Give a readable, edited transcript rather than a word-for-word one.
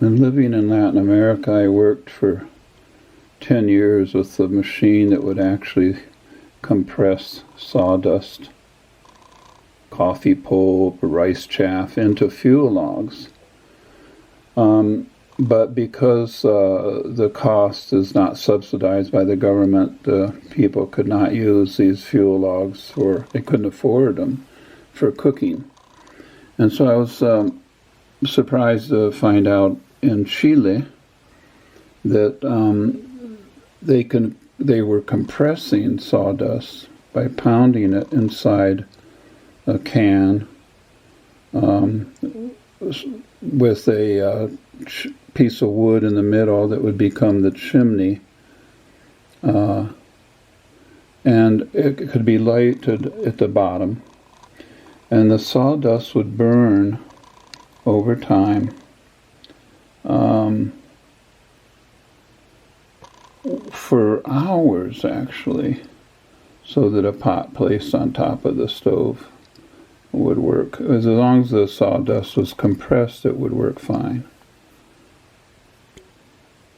And living in Latin America, I worked for 10 years with a machine that would actually compress sawdust, coffee pulp, rice chaff into fuel logs. But because the cost is not subsidized by the government, people could not use these fuel logs, or they couldn't afford them for cooking. And so I was surprised to find out in Chile that they were compressing sawdust by pounding it inside a can with a piece of wood in the middle that would become the chimney. And it could be lighted at the bottom. And the sawdust would burn over time for hours, actually, so that a pot placed on top of the stove would work. As long as the sawdust was compressed, it would work fine.